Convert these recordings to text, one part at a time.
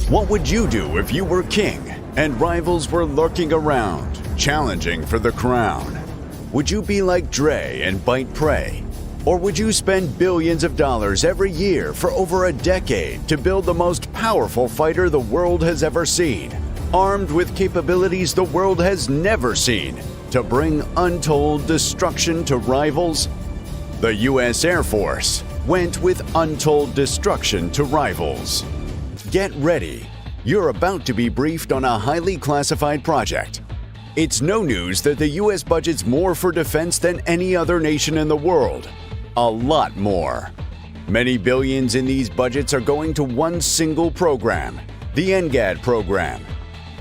What would you do if you were king and rivals were lurking around, challenging for the crown? Would you be like Dre and bite prey? Or would you spend billions of dollars every year for over a decade to build the most powerful fighter the world has ever seen, armed with capabilities the world has never seen, to bring untold destruction to rivals? The U.S. Air Force went with untold destruction to rivals. Get ready. You're about to be briefed on a highly classified project. It's no news that the U.S. budget's more for defense than any other nation in the world. A lot more. Many billions in these budgets are going to one single program, the NGAD program.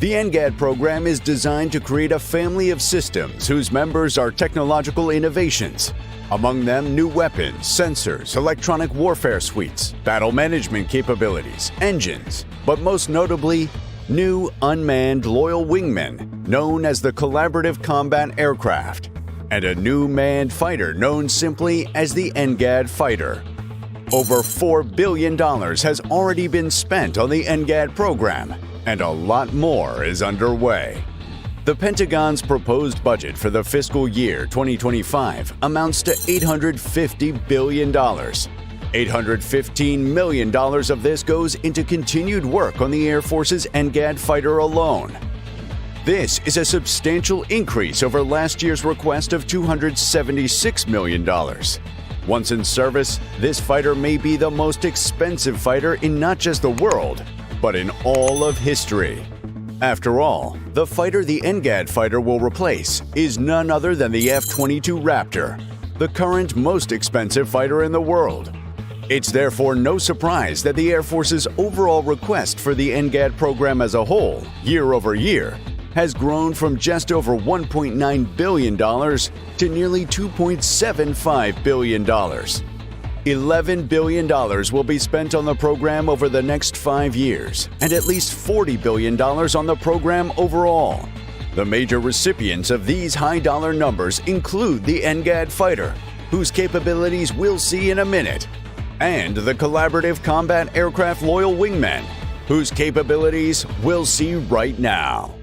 The NGAD program is designed to create a family of systems whose members are technological innovations. Among them, new weapons, sensors, electronic warfare suites, battle management capabilities, engines, but most notably, new unmanned loyal wingmen known as the Collaborative Combat Aircraft, and a new manned fighter known simply as the NGAD Fighter. Over $4 billion has already been spent on the NGAD program, and a lot more is underway. The Pentagon's proposed budget for the fiscal year 2025 amounts to $850 billion. $815 million of this goes into continued work on the Air Force's NGAD fighter alone. This is a substantial increase over last year's request of $276 million. Once in service, this fighter may be the most expensive fighter in not just the world, but in all of history. After all, the fighter the NGAD fighter will replace is none other than the F-22 Raptor, the current most expensive fighter in the world. It's therefore no surprise that the Air Force's overall request for the NGAD program as a whole, year over year, has grown from just over $1.9 billion to nearly $2.75 billion. $11 billion will be spent on the program over the next 5 years, and at least $40 billion on the program overall. The major recipients of these high-dollar numbers include the NGAD fighter, whose capabilities we'll see in a minute, and the Collaborative Combat Aircraft Loyal Wingmen, whose capabilities we'll see right now.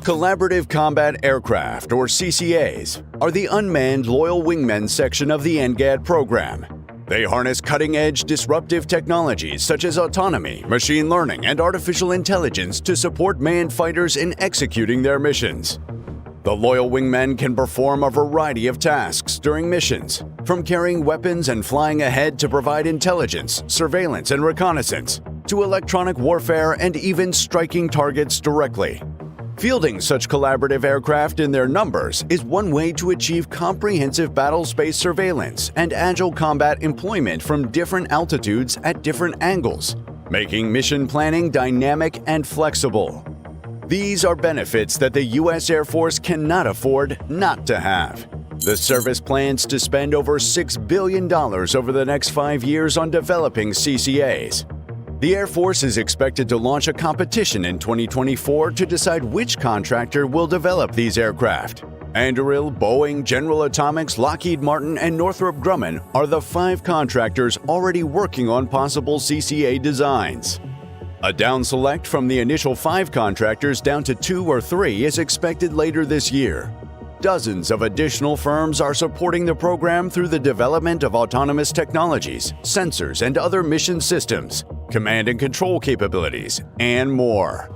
Collaborative Combat Aircraft, or CCAs, are the unmanned loyal wingmen section of the NGAD program. They harness cutting-edge disruptive technologies such as autonomy, machine learning, and artificial intelligence to support manned fighters in executing their missions. The loyal wingmen can perform a variety of tasks during missions, from carrying weapons and flying ahead to provide intelligence, surveillance, and reconnaissance, to electronic warfare and even striking targets directly. Fielding such collaborative aircraft in their numbers is one way to achieve comprehensive battle space surveillance and agile combat employment from different altitudes at different angles, making mission planning dynamic and flexible. These are benefits that the U.S. Air Force cannot afford not to have. The service plans to spend over $6 billion over the next 5 years on developing CCAs. The Air Force is expected to launch a competition in 2024 to decide which contractor will develop these aircraft. Anduril, Boeing, General Atomics, Lockheed Martin, and Northrop Grumman are the 5 contractors already working on possible CCA designs. A down select from the initial 5 contractors down to 2 or 3 is expected later this year. Dozens of additional firms are supporting the program through the development of autonomous technologies, sensors, and other mission systems, command and control capabilities, and more.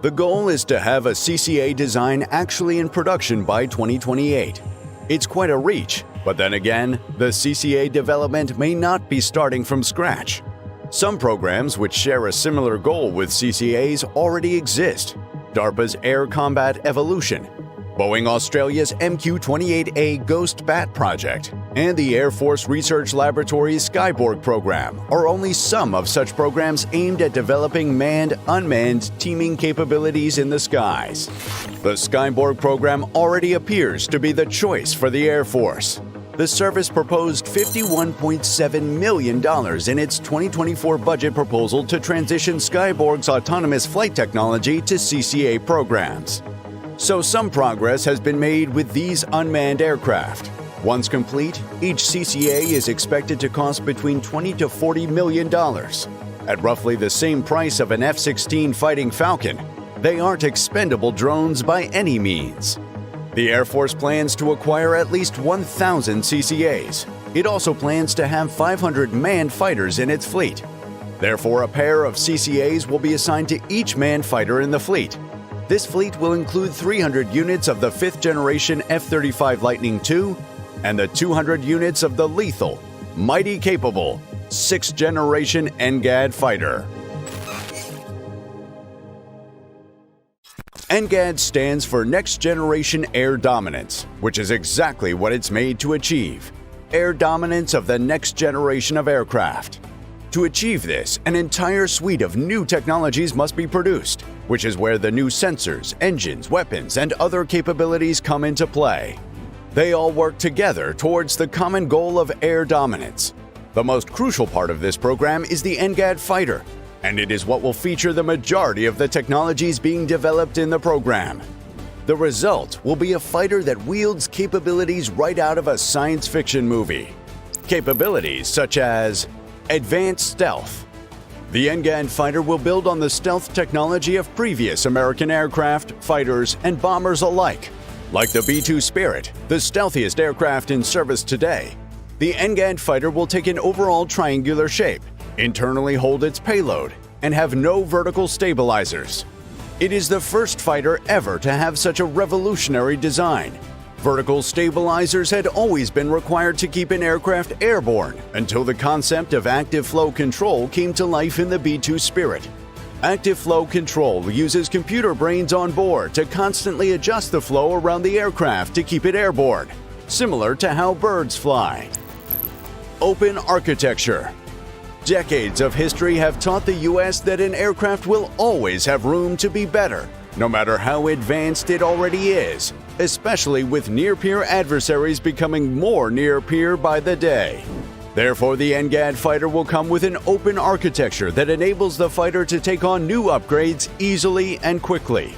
The goal is to have a CCA design actually in production by 2028. It's quite a reach, but then again, the CCA development may not be starting from scratch. Some programs which share a similar goal with CCAs already exist. DARPA's Air Combat Evolution, Boeing Australia's MQ-28A Ghost Bat project, and the Air Force Research Laboratory's Skyborg program are only some of such programs aimed at developing manned-unmanned teaming capabilities in the skies. The Skyborg program already appears to be the choice for the Air Force. The service proposed $51.7 million in its 2024 budget proposal to transition Skyborg's autonomous flight technology to CCA programs. So some progress has been made with these unmanned aircraft. Once complete, each CCA is expected to cost between $20 to $40 million. At roughly the same price of an F-16 Fighting Falcon, they aren't expendable drones by any means. The Air Force plans to acquire at least 1,000 CCAs. It also plans to have 500 manned fighters in its fleet. Therefore, a pair of CCAs will be assigned to each manned fighter in the fleet. This fleet will include 300 units of the 5th generation F-35 Lightning II and the 200 units of the lethal, mighty capable 6th generation NGAD fighter. NGAD stands for Next Generation Air Dominance, which is exactly what it's made to achieve: air dominance of the next generation of aircraft. To achieve this, an entire suite of new technologies must be produced, which is where the new sensors, engines, weapons, and other capabilities come into play. They all work together towards the common goal of air dominance. The most crucial part of this program is the NGAD fighter, and it is what will feature the majority of the technologies being developed in the program. The result will be a fighter that wields capabilities right out of a science fiction movie. Capabilities such as advanced stealth. The NGAD fighter will build on the stealth technology of previous American aircraft, fighters, and bombers alike. Like the B-2 Spirit, the stealthiest aircraft in service today, the NGAD fighter will take an overall triangular shape, internally hold its payload, and have no vertical stabilizers. It is the first fighter ever to have such a revolutionary design. Vertical stabilizers had always been required to keep an aircraft airborne until the concept of active flow control came to life in the B-2 Spirit. Active flow control uses computer brains on board to constantly adjust the flow around the aircraft to keep it airborne, similar to how birds fly. Open architecture. Decades of history have taught the U.S. that an aircraft will always have room to be better, no matter how advanced it already is, especially with near-peer adversaries becoming more near-peer by the day. Therefore, the NGAD fighter will come with an open architecture that enables the fighter to take on new upgrades easily and quickly.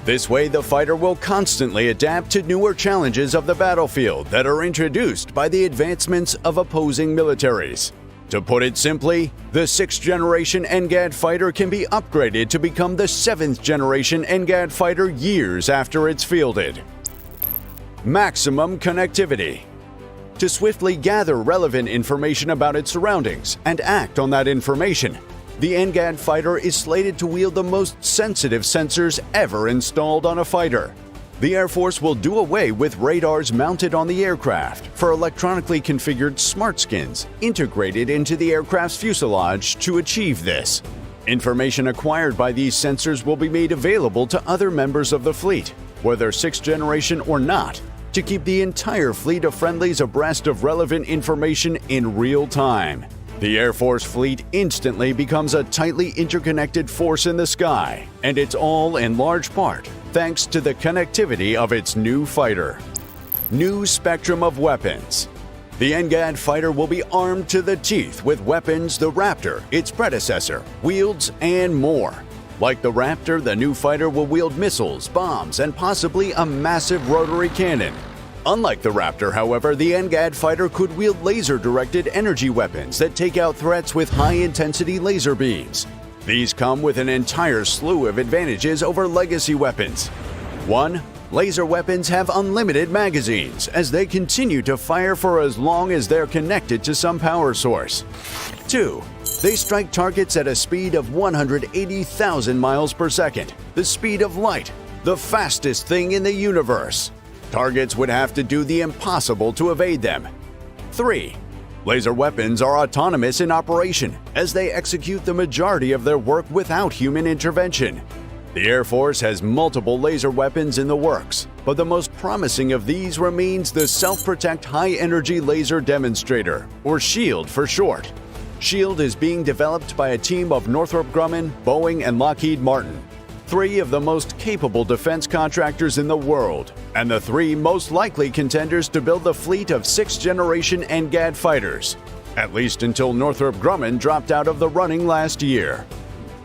This way, the fighter will constantly adapt to newer challenges of the battlefield that are introduced by the advancements of opposing militaries. To put it simply, the 6th generation NGAD fighter can be upgraded to become the 7th generation NGAD fighter years after it's fielded. Maximum connectivity. To swiftly gather relevant information about its surroundings and act on that information, the NGAD fighter is slated to wield the most sensitive sensors ever installed on a fighter. The Air Force will do away with radars mounted on the aircraft for electronically configured smart skins integrated into the aircraft's fuselage to achieve this. Information acquired by these sensors will be made available to other members of the fleet, whether 6th generation or not, to keep the entire fleet of friendlies abreast of relevant information in real time. The Air Force fleet instantly becomes a tightly interconnected force in the sky, and it's all in large part thanks to the connectivity of its new fighter. New spectrum of weapons. The NGAD fighter will be armed to the teeth with weapons the Raptor, its predecessor, wields, and more. Like the Raptor, the new fighter will wield missiles, bombs, and possibly a massive rotary cannon. Unlike the Raptor, however, the NGAD fighter could wield laser-directed energy weapons that take out threats with high-intensity laser beams. These come with an entire slew of advantages over legacy weapons. 1. Laser weapons have unlimited magazines, as they continue to fire for as long as they're connected to some power source. 2. They strike targets at a speed of 180,000 miles per second, the speed of light, the fastest thing in the universe. Targets would have to do the impossible to evade them. 3. Laser weapons are autonomous in operation, as they execute the majority of their work without human intervention. The Air Force has multiple laser weapons in the works, but the most promising of these remains the Self-Protect High Energy Laser Demonstrator, or SHIELD for short. SHIELD is being developed by a team of Northrop Grumman, Boeing, and Lockheed Martin, 3 of the most capable defense contractors in the world, and the 3 most likely contenders to build the fleet of 6th generation NGAD fighters, at least until Northrop Grumman dropped out of the running last year.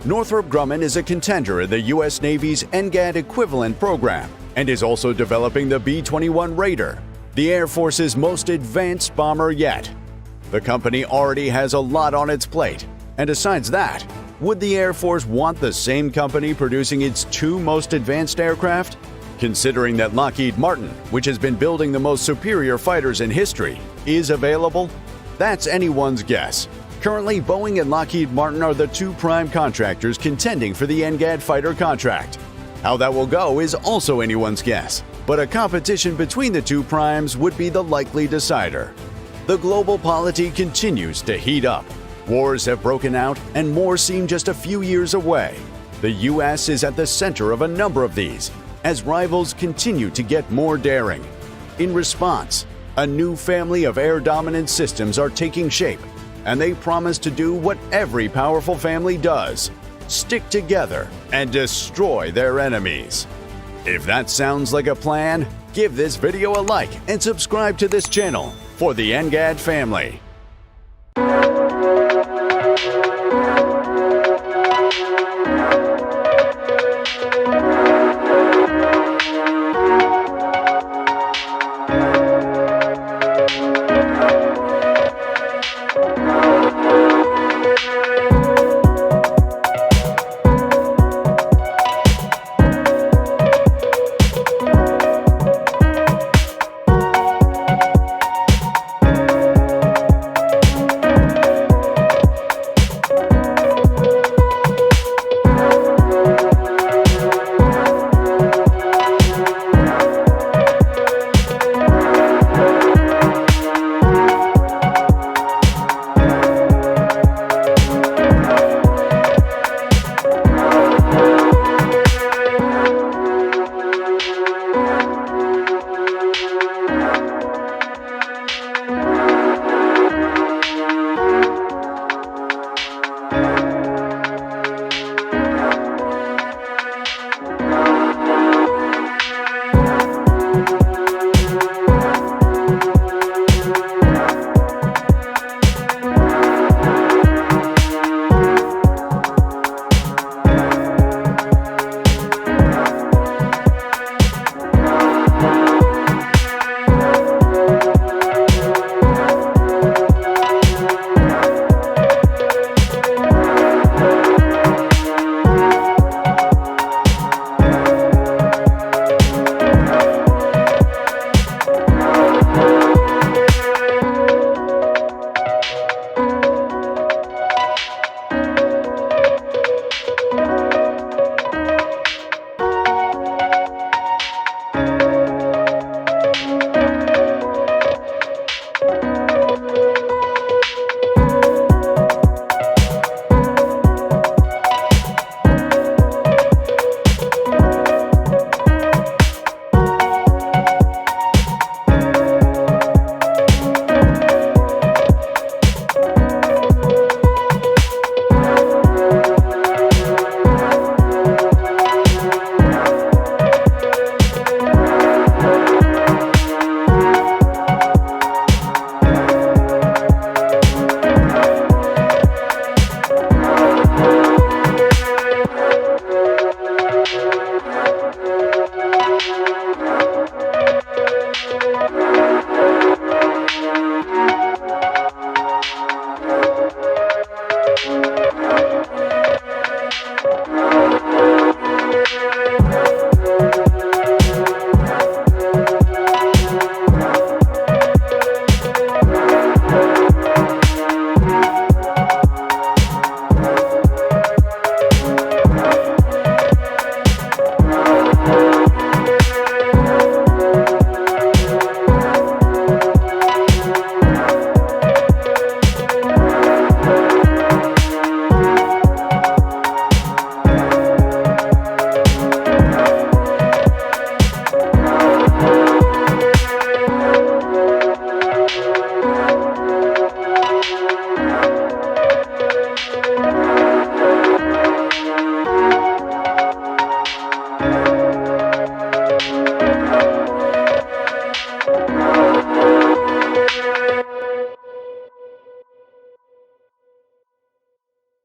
Northrop Grumman is a contender in the U.S. Navy's NGAD equivalent program and is also developing the B-21 Raider. the Air Force's most advanced bomber yet. The company already has a lot on its plate, and besides that, would the Air Force want the same company producing its two most advanced aircraft? Considering that Lockheed Martin, which has been building the most superior fighters in history, is available? That's anyone's guess. Currently, Boeing and Lockheed Martin are the two prime contractors contending for the NGAD fighter contract. How that will go is also anyone's guess, but a competition between the two primes would be the likely decider. The global polity continues to heat up. Wars have broken out, and more seem just a few years away. The U.S. is at the center of a number of these, as rivals continue to get more daring. In response, a new family of air dominance systems are taking shape, and they promise to do what every powerful family does: stick together and destroy their enemies. If that sounds like a plan, give this video a like and subscribe to this channel for the NGAD family.